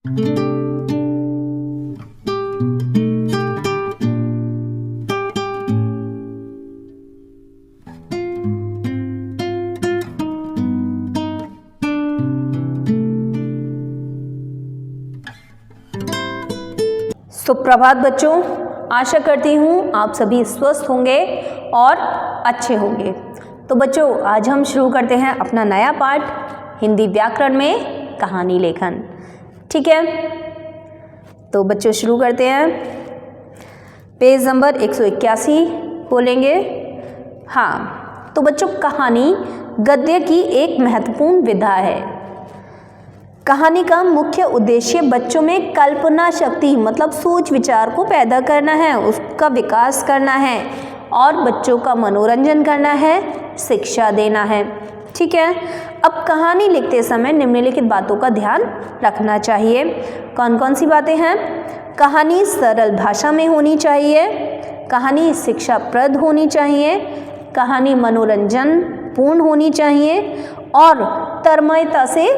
सुप्रभात बच्चों, आशा करती हूँ आप सभी स्वस्थ होंगे और अच्छे होंगे। तो बच्चों, आज हम शुरू करते हैं अपना नया पाठ हिंदी व्याकरण में कहानी लेखन। ठीक है, तो बच्चों शुरू करते हैं। पेज नंबर 181 बोलेंगे। हाँ, तो बच्चों, कहानी गद्य की एक महत्वपूर्ण विधा है। कहानी का मुख्य उद्देश्य बच्चों में कल्पना शक्ति मतलब सोच विचार को पैदा करना है, उसका विकास करना है और बच्चों का मनोरंजन करना है, शिक्षा देना है। ठीक है, अब कहानी लिखते समय निम्नलिखित बातों का ध्यान रखना चाहिए। कौन कौन सी बातें हैं? कहानी सरल भाषा में होनी चाहिए, कहानी शिक्षाप्रद होनी चाहिए, कहानी मनोरंजन पूर्ण होनी चाहिए और तन्मयता से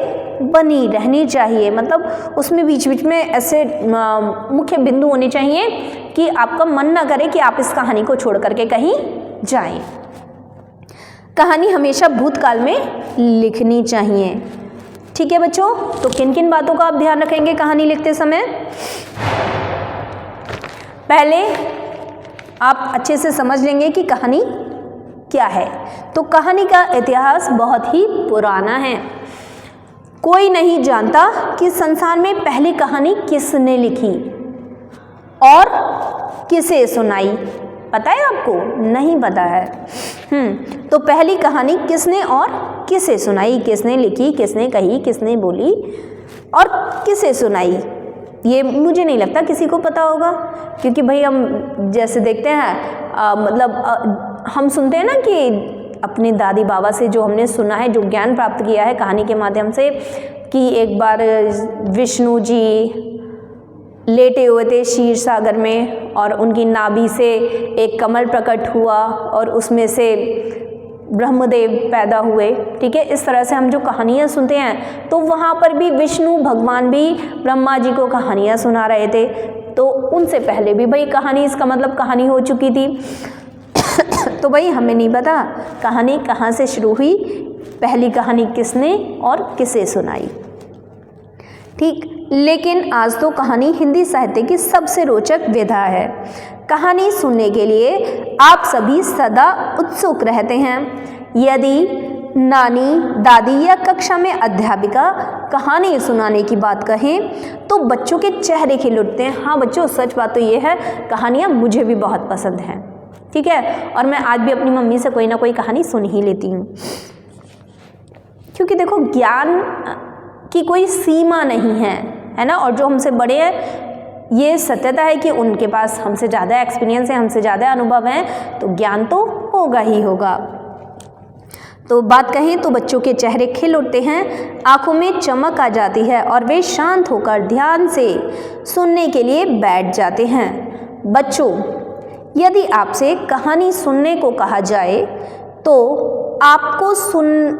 बनी रहनी चाहिए। मतलब उसमें बीच बीच में ऐसे मुख्य बिंदु होने चाहिए कि आपका मन ना करे कि आप इस कहानी को छोड़ करके कहीं जाएं। कहानी हमेशा भूतकाल में लिखनी चाहिए। ठीक है बच्चों, तो किन किन बातों का आप ध्यान रखेंगे कहानी लिखते समय? पहले आप अच्छे से समझ लेंगे कि कहानी क्या है। तो कहानी का इतिहास बहुत ही पुराना है। कोई नहीं जानता कि संसार में पहली कहानी किसने लिखी और किसे सुनाई। पता है आपको? नहीं पता है। तो पहली कहानी किसने और किसे सुनाई, किसने लिखी, किसने कही, किसने बोली और किसे सुनाई, ये मुझे नहीं लगता किसी को पता होगा। क्योंकि भाई हम जैसे देखते हैं हम सुनते हैं ना कि अपने दादी बाबा से जो हमने सुना है, जो ज्ञान प्राप्त किया है कहानी के माध्यम से, कि एक बार विष्णु जी लेटे हुए थे क्षीर सागर में और उनकी नाभि से एक कमल प्रकट हुआ और उसमें से ब्रह्मदेव पैदा हुए। ठीक है, इस तरह से हम जो कहानियाँ सुनते हैं, तो वहाँ पर भी विष्णु भगवान भी ब्रह्मा जी को कहानियाँ सुना रहे थे। तो उनसे पहले भी भाई कहानी, इसका मतलब कहानी हो चुकी थी। तो भाई हमें नहीं पता कहानी कहाँ से शुरू हुई, पहली कहानी किसने और किसे सुनाई। ठीक, लेकिन आज तो कहानी हिंदी साहित्य की सबसे रोचक विधा है। कहानी सुनने के लिए आप सभी सदा उत्सुक रहते हैं। यदि नानी, दादी या कक्षा में अध्यापिका कहानी सुनाने की बात कहें तो बच्चों के चेहरे खिल उठते हैं। हाँ बच्चों, सच बात तो ये है, कहानियाँ मुझे भी बहुत पसंद हैं। ठीक है, और मैं आज भी अपनी मम्मी से कोई ना कोई कहानी सुन ही लेती हूँ। क्योंकि देखो, ज्ञान की कोई सीमा नहीं है ना। और जो हमसे बड़े हैं, ये सत्यता है कि उनके पास हमसे ज़्यादा एक्सपीरियंस है, हमसे ज़्यादा अनुभव है, तो ज्ञान तो होगा ही होगा। तो बात कहें तो बच्चों के चेहरे खिल उठते हैं, आंखों में चमक आ जाती है और वे शांत होकर ध्यान से सुनने के लिए बैठ जाते हैं। बच्चों, यदि आपसे कहानी सुनने को कहा जाए तो आपको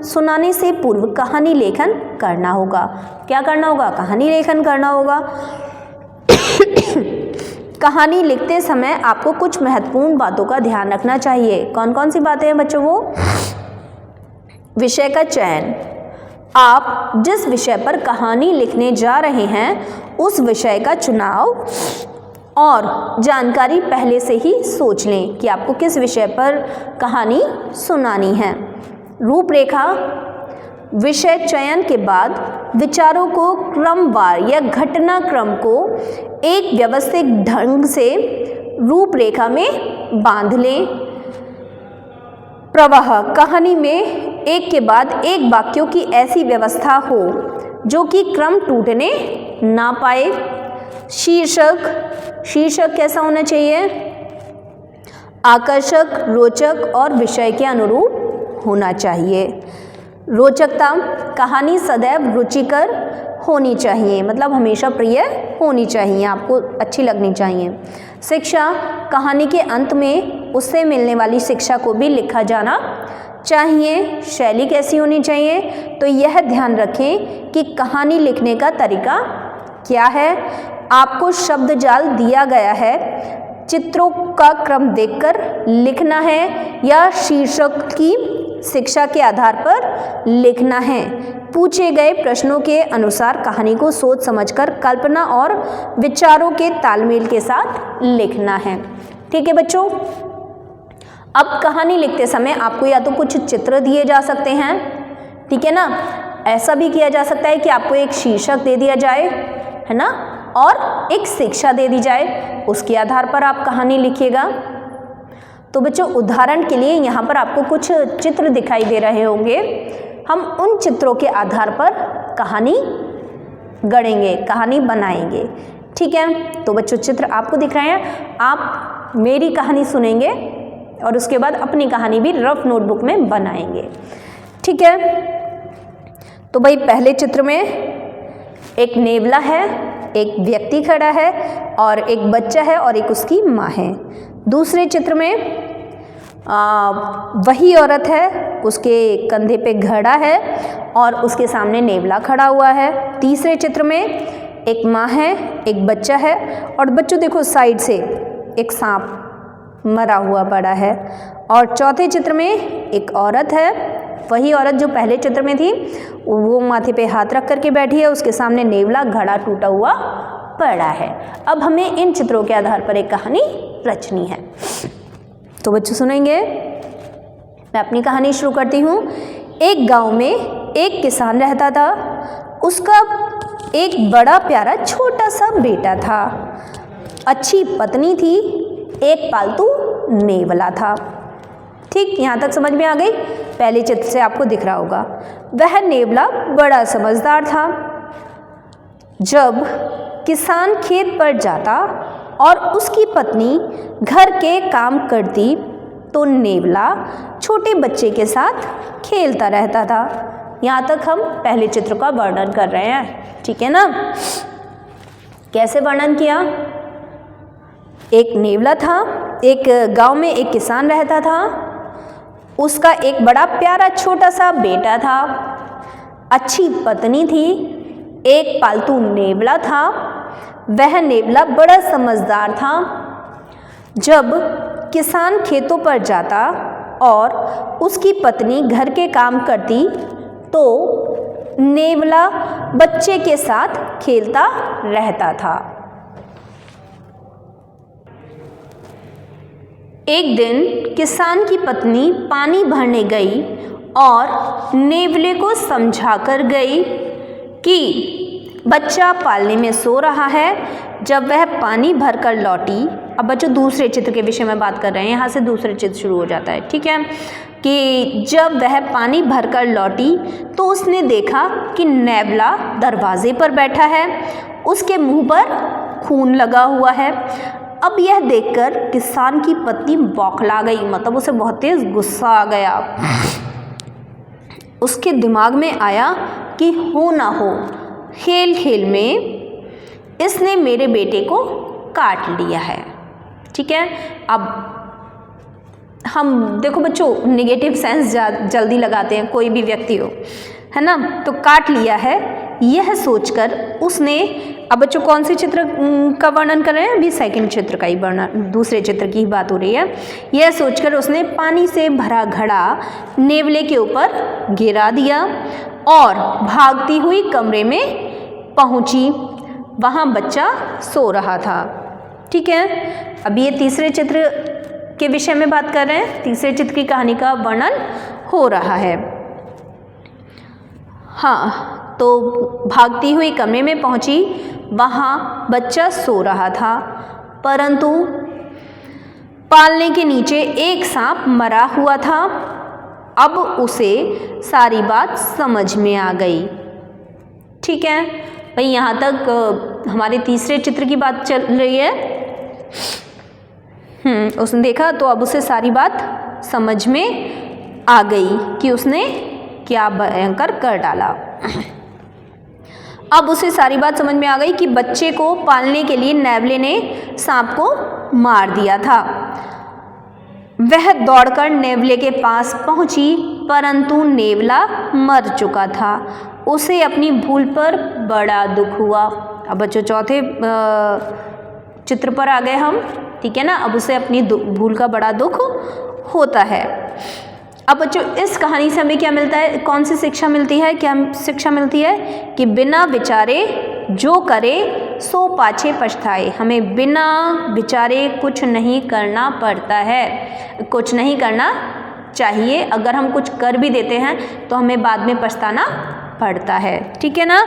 सुनाने से पूर्व कहानी लेखन करना होगा। क्या करना होगा? कहानी लेखन करना होगा। कहानी लिखते समय आपको कुछ महत्वपूर्ण बातों का ध्यान रखना चाहिए। कौन कौन सी बातें हैं बच्चों? वो विषय का चयन। आप जिस विषय पर कहानी लिखने जा रहे हैं उस विषय का चुनाव और जानकारी पहले से ही सोच लें कि आपको किस विषय पर कहानी सुनानी है। रूपरेखा। विषय चयन के बाद विचारों को क्रमवार या घटनाक्रम को एक व्यवस्थित ढंग से रूपरेखा में बांध लें। प्रवाह। कहानी में एक के बाद एक वाक्यों की ऐसी व्यवस्था हो जो कि क्रम टूटने ना पाए। शीर्षक। शीर्षक कैसा होना चाहिए? आकर्षक, रोचक और विषय के अनुरूप होना चाहिए। रोचकता। कहानी सदैव रुचिकर होनी चाहिए, मतलब हमेशा प्रिय होनी चाहिए, आपको अच्छी लगनी चाहिए। शिक्षा। कहानी के अंत में उससे मिलने वाली शिक्षा को भी लिखा जाना चाहिए। शैली कैसी होनी चाहिए? तो यह ध्यान रखें कि कहानी लिखने का तरीका क्या है? आपको शब्द जाल दिया गया है, चित्रों का क्रम देखकर लिखना है या शीर्षक की शिक्षा के आधार पर लिखना है। पूछे गए प्रश्नों के अनुसार कहानी को सोच समझकर कल्पना और विचारों के तालमेल के साथ लिखना है। ठीक है बच्चों, अब कहानी लिखते समय आपको या तो कुछ चित्र दिए जा सकते हैं, ठीक है ना, ऐसा भी किया जा सकता है कि आपको एक शीर्षक दे दिया जाए, है ना, और एक शिक्षा दे दी जाए, उसके आधार पर आप कहानी लिखिएगा। तो बच्चों उदाहरण के लिए यहाँ पर आपको कुछ चित्र दिखाई दे रहे होंगे, हम उन चित्रों के आधार पर कहानी गढ़ेंगे, कहानी बनाएंगे। ठीक है, तो बच्चों चित्र आपको दिख रहे हैं, आप मेरी कहानी सुनेंगे और उसके बाद अपनी कहानी भी रफ नोटबुक में बनाएंगे। ठीक है, तो भाई पहले चित्र में एक नेवला है, एक व्यक्ति खड़ा है और एक बच्चा है और एक उसकी माँ है। दूसरे चित्र में वही औरत है, उसके कंधे पे घड़ा है और उसके सामने नेवला खड़ा हुआ है। तीसरे चित्र में एक माँ है, एक बच्चा है और बच्चों देखो साइड से एक सांप मरा हुआ पड़ा है। और चौथे चित्र में एक औरत है, वही औरत जो पहले चित्र में थी, वो माथे पे हाथ रख करके बैठी है, उसके सामने नेवला घड़ा टूटा हुआ पड़ा है। अब हमें इन चित्रों के आधार पर एक कहानी रचनी है। तो बच्चों सुनेंगे, मैं अपनी कहानी शुरू करती हूँ। एक गांव में एक किसान रहता था, उसका एक बड़ा प्यारा छोटा सा बेटा था, अच्छी पत्नी थी, एक पालतू नेवला था। ठीक, यहाँ तक समझ में आ गई? पहले चित्र से आपको दिख रहा होगा। वह नेवला बड़ा समझदार था। जब किसान खेत पर जाता और उसकी पत्नी घर के काम करती तो नेवला छोटे बच्चे के साथ खेलता रहता था। यहाँ तक हम पहले चित्र का वर्णन कर रहे हैं, ठीक है ना। कैसे वर्णन किया? एक नेवला था, एक गांव में एक किसान रहता था, उसका एक बड़ा प्यारा छोटा सा बेटा था, अच्छी पत्नी थी, एक पालतू नेवला था। वह नेवला बड़ा समझदार था। जब किसान खेतों पर जाता और उसकी पत्नी घर के काम करती तो नेवला बच्चे के साथ खेलता रहता था। एक दिन किसान की पत्नी पानी भरने गई और नेवले को समझाकर गई कि बच्चा पालने में सो रहा है। जब वह पानी भरकर लौटी, अब बच्चों दूसरे चित्र के विषय में बात कर रहे हैं, यहाँ से दूसरे चित्र शुरू हो जाता है, ठीक है, कि जब वह पानी भरकर लौटी तो उसने देखा कि नेवला दरवाजे पर बैठा है, उसके मुंह पर खून लगा हुआ है। अब यह देखकर किसान की पत्नी बौखला गई, मतलब उसे बहुत तेज गुस्सा आ गया। उसके दिमाग में आया कि हो ना हो खेल खेल में इसने मेरे बेटे को काट लिया है। ठीक है, अब हम देखो बच्चों नेगेटिव सेंस जल्दी लगाते हैं, कोई भी व्यक्ति हो, है ना, तो काट लिया है यह सोचकर उसने, अब बच्चों कौन से चित्र का वर्णन कर रहे हैं? अभी सेकंड चित्र का ही वर्णन, दूसरे चित्र की ही बात हो रही है। यह सोचकर उसने पानी से भरा घड़ा नेवले के ऊपर गिरा दिया और भागती हुई कमरे में पहुंची। वहां बच्चा सो रहा था। ठीक है, अब ये तीसरे चित्र के विषय में बात कर रहे हैं, तीसरे चित्र की कहानी का वर्णन हो रहा है। हाँ, तो भागती हुई कमरे में पहुंची, वहां बच्चा सो रहा था, परंतु पालने के नीचे एक सांप मरा हुआ था। अब उसे सारी बात समझ में आ गई। ठीक है भाई, यहाँ तक हमारे तीसरे चित्र की बात चल रही है। उसने देखा तो अब उसे सारी बात समझ में आ गई कि उसने क्या भयंकर कर डाला। अब उसे सारी बात समझ में आ गई कि बच्चे को पालने के लिए नेवले ने सांप को मार दिया था। वह दौड़कर नेवले के पास पहुंची, परंतु नेवला मर चुका था। उसे अपनी भूल पर बड़ा दुख हुआ। अब बच्चों चौथे चित्र पर आ गए हम, ठीक है ना। अब उसे अपनी भूल का बड़ा दुख होता है। अब बच्चों इस कहानी से हमें क्या मिलता है, कौन सी शिक्षा मिलती है, क्या शिक्षा मिलती है कि बिना विचारे जो करे सो पाछे पछताए। हमें बिना विचारे कुछ नहीं करना पड़ता है, कुछ नहीं करना चाहिए। अगर हम कुछ कर भी देते हैं तो हमें बाद में पछताना पड़ता है, ठीक है ना।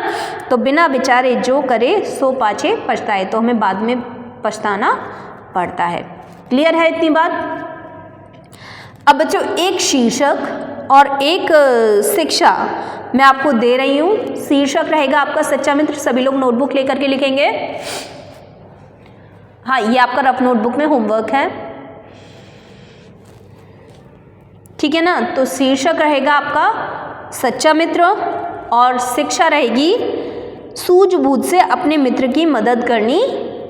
तो बिना विचारे जो करे सो पाछे पछताए, तो हमें बाद में पछताना पड़ता है। क्लियर है इतनी बात। अब बच्चों एक शीर्षक और एक शिक्षा मैं आपको दे रही हूँ। शीर्षक रहेगा आपका सच्चा मित्र। सभी लोग नोटबुक लेकर के लिखेंगे। हाँ, ये आपका रफ नोटबुक में होमवर्क है, ठीक है ना। तो शीर्षक रहेगा आपका सच्चा मित्र और शिक्षा रहेगी सूझबूझ से अपने मित्र की मदद करनी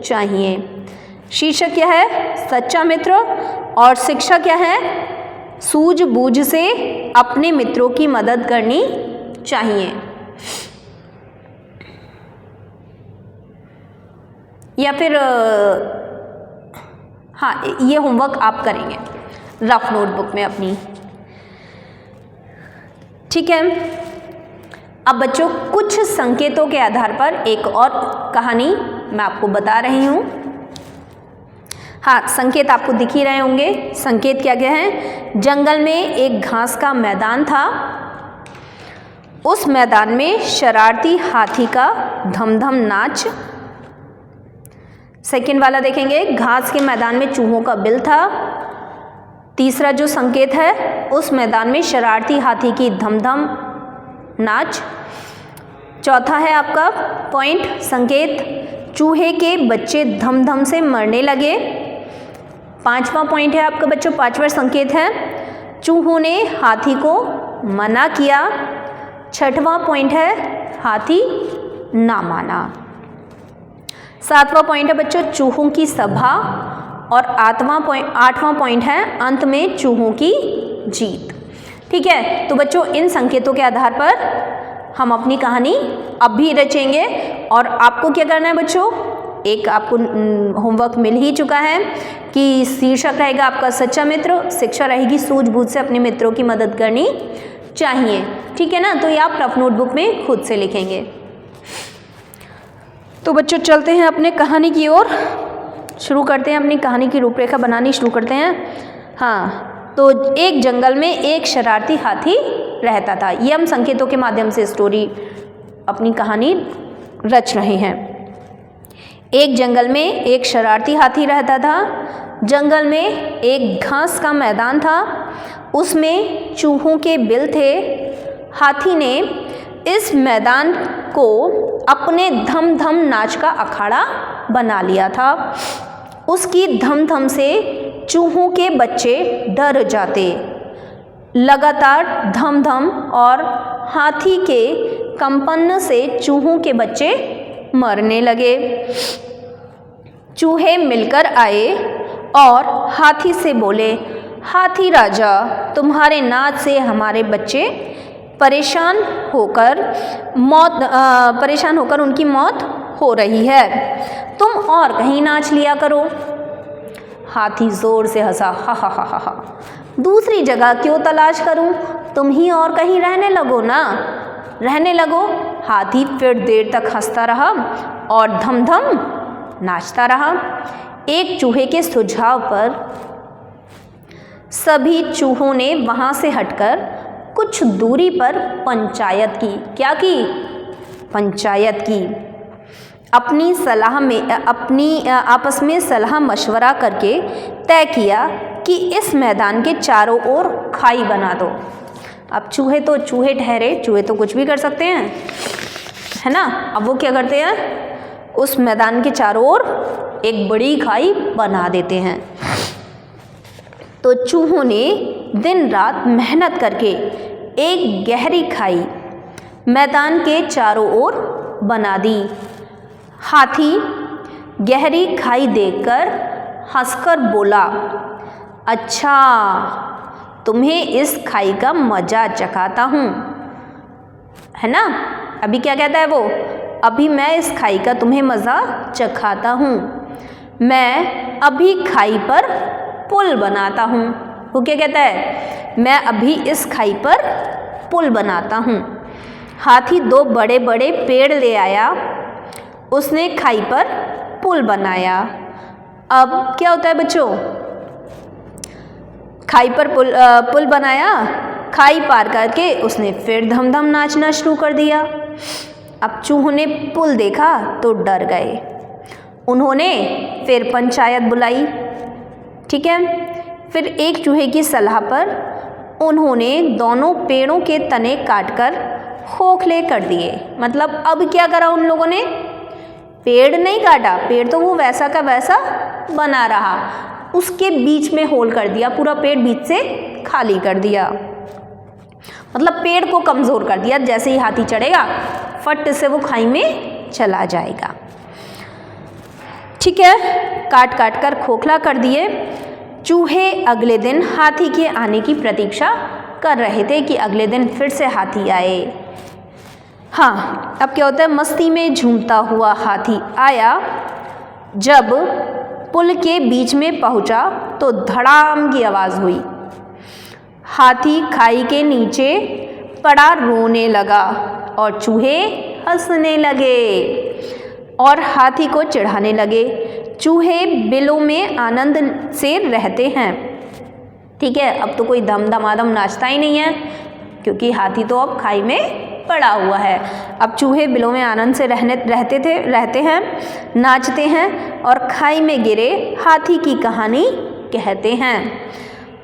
चाहिए। शीर्षक क्या है, सच्चा मित्र, और शिक्षा क्या है, सूझबूझ से अपने मित्रों की मदद करनी चाहिए। या फिर हाँ, ये होमवर्क आप करेंगे रफ नोटबुक में अपनी, ठीक है। अब बच्चों कुछ संकेतों के आधार पर एक और कहानी मैं आपको बता रही हूँ। हाँ, संकेत आपको दिख ही रहे होंगे। संकेत क्या क्या है, जंगल में एक घास का मैदान था। उस मैदान में शरारती हाथी का धमधम नाच। सेकंड वाला देखेंगे, घास के मैदान में चूहों का बिल था। तीसरा जो संकेत है, उस मैदान में शरारती हाथी की धमधम नाच। चौथा है आपका पॉइंट संकेत, चूहे के बच्चे धमधम से मरने लगे। पांचवा पॉइंट है आपका बच्चों, पांचवा संकेत है, चूहों ने हाथी को मना किया। छठवां पॉइंट है, हाथी ना माना। सातवां पॉइंट है बच्चों, चूहों की सभा। और आठवां पॉइंट है, अंत में चूहों की जीत। ठीक है, तो बच्चों इन संकेतों के आधार पर हम अपनी कहानी अब भी रचेंगे। और आपको क्या करना है बच्चों, एक आपको होमवर्क मिल ही चुका है कि शीर्षक रहेगा आपका सच्चा मित्र, शिक्षा रहेगी सूझबूझ से अपने मित्रों की मदद करनी चाहिए। ठीक है ना, तो ये आप रफ नोटबुक में खुद से लिखेंगे। तो बच्चों चलते हैं अपने कहानी की ओर, शुरू करते हैं अपनी कहानी की रूपरेखा बनानी शुरू करते हैं। हाँ, तो एक जंगल में एक शरारती हाथी रहता था। ये हम संकेतों के माध्यम से स्टोरी अपनी कहानी रच रहे हैं। एक जंगल में एक शरारती हाथी रहता था। जंगल में एक घास का मैदान था, उसमें चूहों के बिल थे। हाथी ने इस मैदान को अपने धम धम नाच का अखाड़ा बना लिया था। उसकी धम धम से चूहों के बच्चे डर जाते। लगातार धम धम और हाथी के कंपन से चूहों के बच्चे मरने लगे। चूहे मिलकर आए और हाथी से बोले, हाथी राजा, तुम्हारे नाच से हमारे बच्चे परेशान होकर उनकी मौत हो रही है, तुम और कहीं नाच लिया करो। हाथी जोर से हंसा, हा हा हा हा, दूसरी जगह क्यों तलाश करूं, तुम ही और कहीं रहने लगो ना, रहने लगो। हाथी फिर देर तक हंसता रहा और धम धम नाचता रहा। एक चूहे के सुझाव पर सभी चूहों ने वहां से हटकर कुछ दूरी पर पंचायत की। क्या की? पंचायत की। अपनी आपस में सलाह मशवरा करके तय किया कि इस मैदान के चारों ओर खाई बना दो। अब चूहे तो चूहे ठहरे, चूहे तो कुछ भी कर सकते हैं, है ना। अब वो क्या करते हैं, उस मैदान के चारों ओर एक बड़ी खाई बना देते हैं। तो चूहों ने दिन रात मेहनत करके एक गहरी खाई मैदान के चारों ओर बना दी। हाथी गहरी खाई देखकर हंसकर बोला, अच्छा, तुम्हें इस खाई का मजा चखाता हूँ, है ना। अभी क्या कहता है वो, अभी मैं इस खाई का तुम्हें मज़ा चखाता हूँ। मैं अभी खाई पर पुल बनाता हूँ। वो क्या कहता है? मैं अभी इस खाई पर पुल बनाता हूँ। हाथी 2 बड़े बड़े पेड़ ले आया, उसने खाई पर पुल बनाया। अब क्या होता है बच्चों? खाई पर पुल बनाया, खाई पार करके उसने फिर धम धम नाचना शुरू कर दिया। अब चूहों ने पुल देखा तो डर गए। उन्होंने फिर पंचायत बुलाई। ठीक है, फिर एक चूहे की सलाह पर उन्होंने दोनों पेड़ों के तने काटकर खोखले कर दिए। मतलब अब क्या करा उन लोगों ने? पेड़ नहीं काटा, पेड़ तो वो वैसा का वैसा बना रहा, उसके बीच में होल कर दिया, पूरा पेड़ बीच से खाली कर दिया। मतलब पेड़ को कमज़ोर कर दिया। जैसे ही हाथी चढ़ेगा फट से वो खाई में चला जाएगा। ठीक है, काट काट कर खोखला कर दिए। चूहे अगले दिन हाथी के आने की प्रतीक्षा कर रहे थे कि अगले दिन फिर से हाथी आए। हाँ, अब क्या होता है? मस्ती में झूमता हुआ हाथी आया। जब पुल के बीच में पहुंचा तो धड़ाम की आवाज़ हुई। हाथी खाई के नीचे पड़ा रोने लगा और चूहे हंसने लगे और हाथी को चिढ़ाने लगे। चूहे बिलों में आनंद से रहते हैं। ठीक है, अब तो कोई धम धमाधम नाचता ही नहीं है, क्योंकि हाथी तो अब खाई में पड़ा हुआ है। अब चूहे बिलों में आनंद से रहते हैं, नाचते हैं और खाई में गिरे हाथी की कहानी कहते हैं।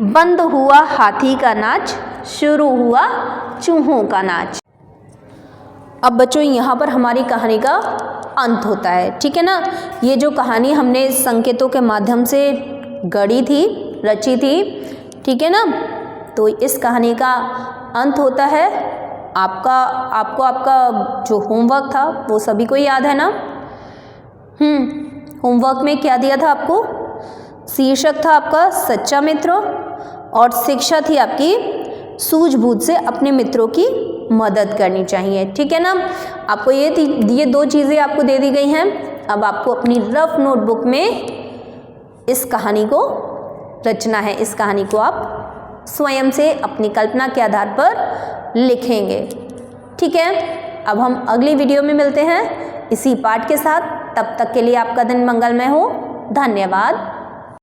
बंद हुआ हाथी का नाच, शुरू हुआ चूहों का नाच। अब बच्चों यहाँ पर हमारी कहानी का अंत होता है। ठीक है ना? ये जो कहानी हमने संकेतों के माध्यम से गढ़ी थी, रची थी, ठीक है ना? तो इस कहानी का अंत होता है। आपका जो होमवर्क था वो सभी को याद है ना? होमवर्क में क्या दिया था आपको? शीर्षक था आपका सच्चा मित्र और शिक्षा थी आपकी सूझबूझ से अपने मित्रों की मदद करनी चाहिए। ठीक है ना? आपको ये 2 चीज़ें आपको दे दी गई हैं। अब आपको अपनी रफ नोटबुक में इस कहानी को रचना है। इस कहानी को आप स्वयं से अपनी कल्पना के आधार पर लिखेंगे। ठीक है, अब हम अगली वीडियो में मिलते हैं इसी पाठ के साथ। तब तक के लिए आपका दिन मंगलमय हो। धन्यवाद।